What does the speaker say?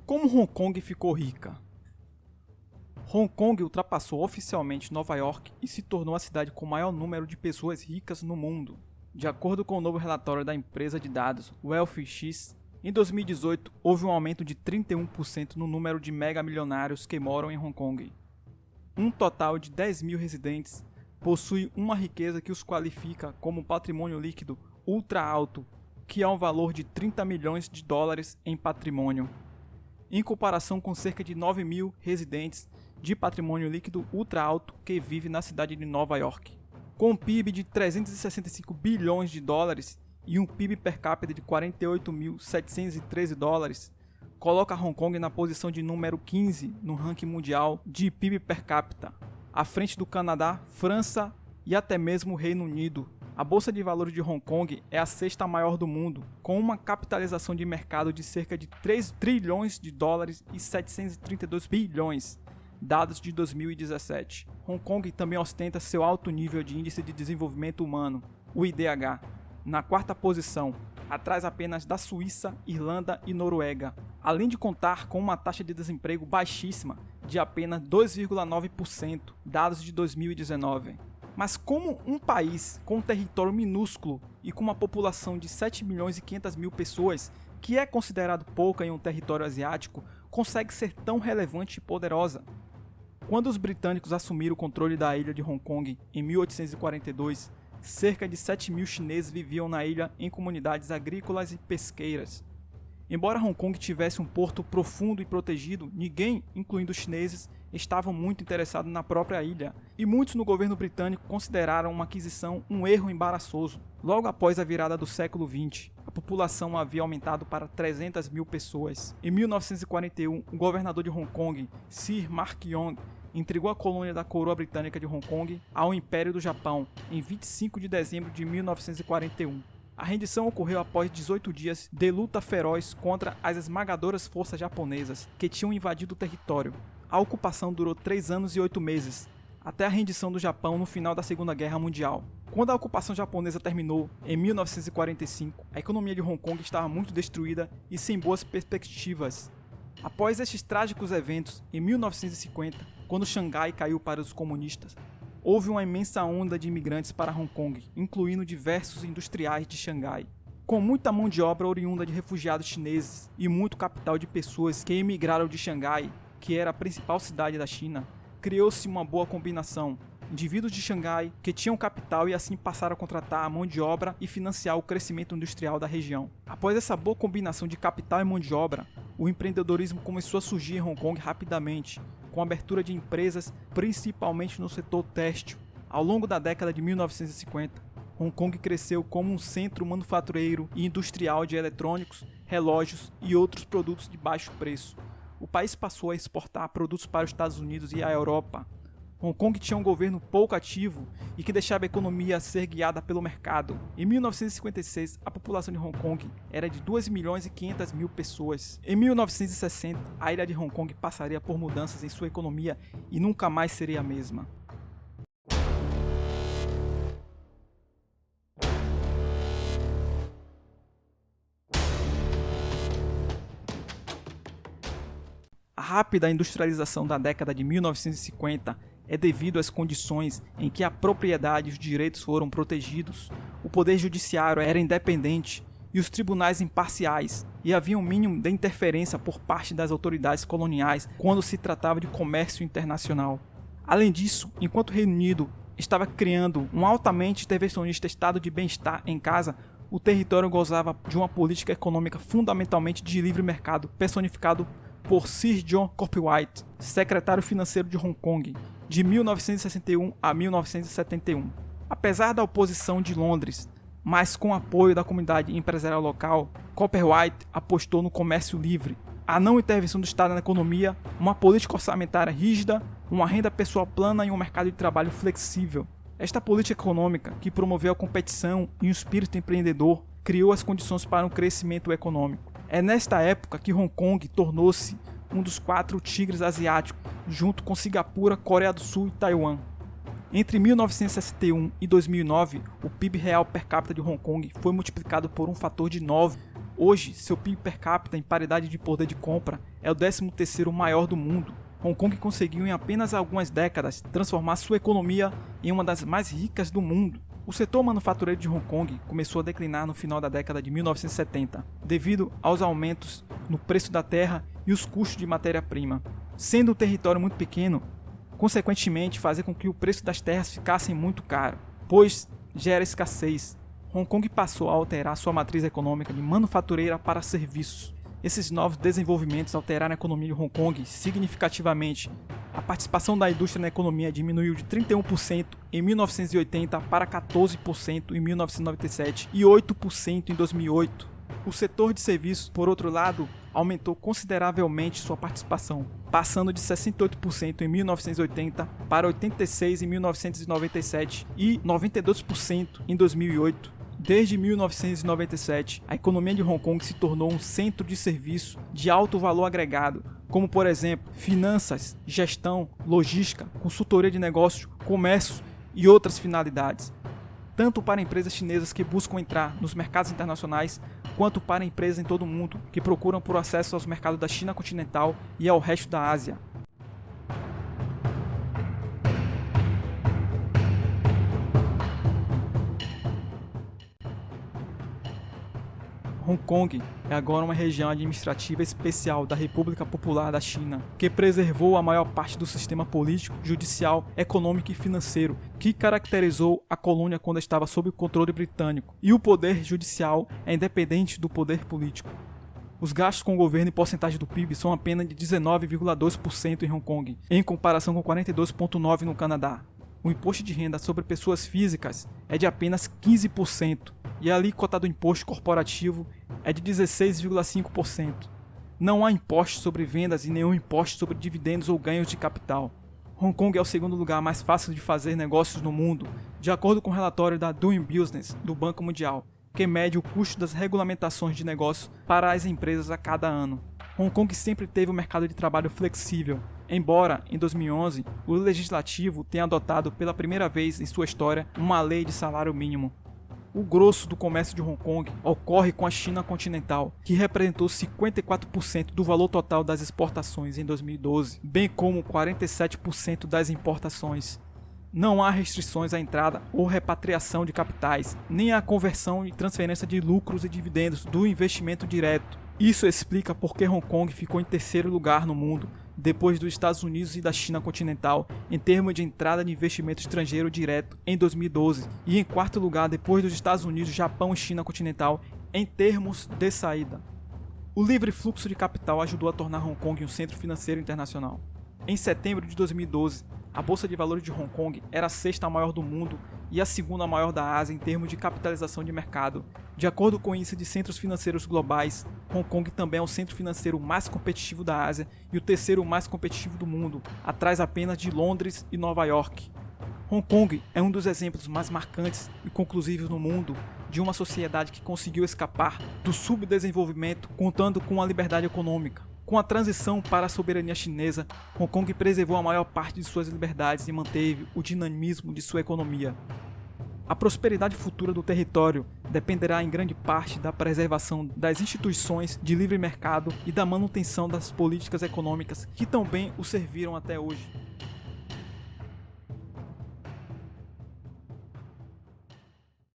Como Hong Kong ficou rica? Hong Kong ultrapassou oficialmente Nova York e se tornou a cidade com o maior número de pessoas ricas no mundo. De acordo com o novo relatório da empresa de dados WealthX, em 2018 houve um aumento de 31% no número de mega-milionários que moram em Hong Kong. Um total de 10 mil residentes possui uma riqueza que os qualifica como patrimônio líquido ultra alto, que é um valor de 30 milhões de dólares em patrimônio, em comparação com cerca de 9 mil residentes de patrimônio líquido ultra alto que vive na cidade de Nova York. Com um PIB de 365 bilhões de dólares e um PIB per capita de 48.713 dólares, coloca Hong Kong na posição de número 15 no ranking mundial de PIB per capita, à frente do Canadá, França e até mesmo o Reino Unido. A Bolsa de Valores de Hong Kong é a sexta maior do mundo, com uma capitalização de mercado de cerca de 3 trilhões de dólares e 732 bilhões, dados de 2017. Hong Kong também ostenta seu alto nível de Índice de Desenvolvimento Humano, o IDH, na quarta posição, atrás apenas da Suíça, Irlanda e Noruega, além de contar com uma taxa de desemprego baixíssima, de apenas 2,9%, dados de 2019. Mas como um país com um território minúsculo e com uma população de 7 milhões e 500 mil pessoas, que é considerado pouca em um território asiático, consegue ser tão relevante e poderosa? Quando os britânicos assumiram o controle da ilha de Hong Kong em 1842, cerca de 7 mil chineses viviam na ilha em comunidades agrícolas e pesqueiras. Embora Hong Kong tivesse um porto profundo e protegido, ninguém, incluindo os chineses, estavam muito interessados na própria ilha, e muitos no governo britânico consideraram uma aquisição um erro embaraçoso. Logo após a virada do século XX, a população havia aumentado para 300 mil pessoas. Em 1941, o governador de Hong Kong, Sir Mark Yong, entregou a colônia da coroa britânica de Hong Kong ao Império do Japão em 25 de dezembro de 1941. A rendição ocorreu após 18 dias de luta feroz contra as esmagadoras forças japonesas que tinham invadido o território. A ocupação durou 3 anos e 8 meses, até a rendição do Japão no final da Segunda Guerra Mundial. Quando a ocupação japonesa terminou, em 1945, a economia de Hong Kong estava muito destruída e sem boas perspectivas. Após estes trágicos eventos, em 1950, quando Xangai caiu para os comunistas, houve uma imensa onda de imigrantes para Hong Kong, incluindo diversos industriais de Xangai. Com muita mão de obra oriunda de refugiados chineses e muito capital de pessoas que emigraram de Xangai, que era a principal cidade da China, criou-se uma boa combinação. Indivíduos de Xangai que tinham capital e assim passaram a contratar a mão de obra e financiar o crescimento industrial da região. Após essa boa combinação de capital e mão de obra, o empreendedorismo começou a surgir em Hong Kong rapidamente, com a abertura de empresas principalmente no setor têxtil. Ao longo da década de 1950, Hong Kong cresceu como um centro manufatureiro e industrial de eletrônicos, relógios e outros produtos de baixo preço. O país passou a exportar produtos para os Estados Unidos e a Europa. Hong Kong tinha um governo pouco ativo e que deixava a economia ser guiada pelo mercado. Em 1956, a população de Hong Kong era de 2 milhões e 500 mil pessoas. Em 1960, a ilha de Hong Kong passaria por mudanças em sua economia e nunca mais seria a mesma. A rápida industrialização da década de 1950 é devido às condições em que a propriedade e os direitos foram protegidos, o poder judiciário era independente e os tribunais imparciais, e havia um mínimo de interferência por parte das autoridades coloniais quando se tratava de comércio internacional. Além disso, enquanto o Reino Unido estava criando um altamente intervencionista estado de bem-estar em casa, o território gozava de uma política econômica fundamentalmente de livre mercado, personificado por Sir John Copyright, secretário financeiro de Hong Kong, de 1961 a 1971. Apesar da oposição de Londres, mas com apoio da comunidade empresarial local, Copyright apostou no comércio livre, a não intervenção do Estado na economia, uma política orçamentária rígida, uma renda pessoal plana e um mercado de trabalho flexível. Esta política econômica, que promoveu a competição e o espírito empreendedor, criou as condições para um crescimento econômico. É nesta época que Hong Kong tornou-se um dos 4 tigres asiáticos, junto com Singapura, Coreia do Sul e Taiwan. Entre 1961 e 2009, o PIB real per capita de Hong Kong foi multiplicado por um fator de 9. Hoje, seu PIB per capita em paridade de poder de compra é o 13º maior do mundo. Hong Kong conseguiu em apenas algumas décadas transformar sua economia em uma das mais ricas do mundo. O setor manufatureiro de Hong Kong começou a declinar no final da década de 1970, devido aos aumentos no preço da terra e os custos de matéria-prima. Sendo um território muito pequeno, consequentemente fazia com que o preço das terras ficasse muito caro, pois gera escassez. Hong Kong passou a alterar sua matriz econômica de manufatureira para serviços. Esses novos desenvolvimentos alteraram a economia de Hong Kong significativamente. A participação da indústria na economia diminuiu de 31% em 1980 para 14% em 1997 e 8% em 2008. O setor de serviços, por outro lado, aumentou consideravelmente sua participação, passando de 68% em 1980 para 86% em 1997 e 92% em 2008. Desde 1997, a economia de Hong Kong se tornou um centro de serviço de alto valor agregado, como por exemplo, finanças, gestão, logística, consultoria de negócios, comércio e outras finalidades, tanto para empresas chinesas que buscam entrar nos mercados internacionais, quanto para empresas em todo o mundo que procuram por acesso aos mercados da China continental e ao resto da Ásia. Hong Kong é agora uma região administrativa especial da República Popular da China, que preservou a maior parte do sistema político, judicial, econômico e financeiro que caracterizou a colônia quando estava sob o controle britânico, e o poder judicial é independente do poder político. Os gastos com o governo em porcentagem do PIB são apenas de 19,2% em Hong Kong, em comparação com 42,9% no Canadá. O imposto de renda sobre pessoas físicas é de apenas 15%, e a alíquota do imposto corporativo é de 16,5%. Não há imposto sobre vendas e nenhum imposto sobre dividendos ou ganhos de capital. Hong Kong é o segundo lugar mais fácil de fazer negócios no mundo, de acordo com o relatório da Doing Business do Banco Mundial, que mede o custo das regulamentações de negócios para as empresas a cada ano. Hong Kong sempre teve um mercado de trabalho flexível, embora, em 2011, o legislativo tenha adotado pela primeira vez em sua história uma lei de salário mínimo. O grosso do comércio de Hong Kong ocorre com a China continental, que representou 54% do valor total das exportações em 2012, bem como 47% das importações. Não há restrições à entrada ou repatriação de capitais, nem à conversão e transferência de lucros e dividendos do investimento direto. Isso explica por que Hong Kong ficou em terceiro lugar no mundo, depois dos Estados Unidos e da China continental, em termos de entrada de investimento estrangeiro direto em 2012, e em quarto lugar depois dos Estados Unidos, Japão e China continental, em termos de saída. O livre fluxo de capital ajudou a tornar Hong Kong um centro financeiro internacional. Em setembro de 2012, a Bolsa de Valores de Hong Kong era a sexta maior do mundo e a segunda maior da Ásia em termos de capitalização de mercado. De acordo com o índice de centros financeiros globais, Hong Kong também é o centro financeiro mais competitivo da Ásia e o terceiro mais competitivo do mundo, atrás apenas de Londres e Nova York. Hong Kong é um dos exemplos mais marcantes e conclusivos no mundo de uma sociedade que conseguiu escapar do subdesenvolvimento contando com a liberdade econômica. Com a transição para a soberania chinesa, Hong Kong preservou a maior parte de suas liberdades e manteve o dinamismo de sua economia. A prosperidade futura do território dependerá em grande parte da preservação das instituições de livre mercado e da manutenção das políticas econômicas que tão bem o serviram até hoje.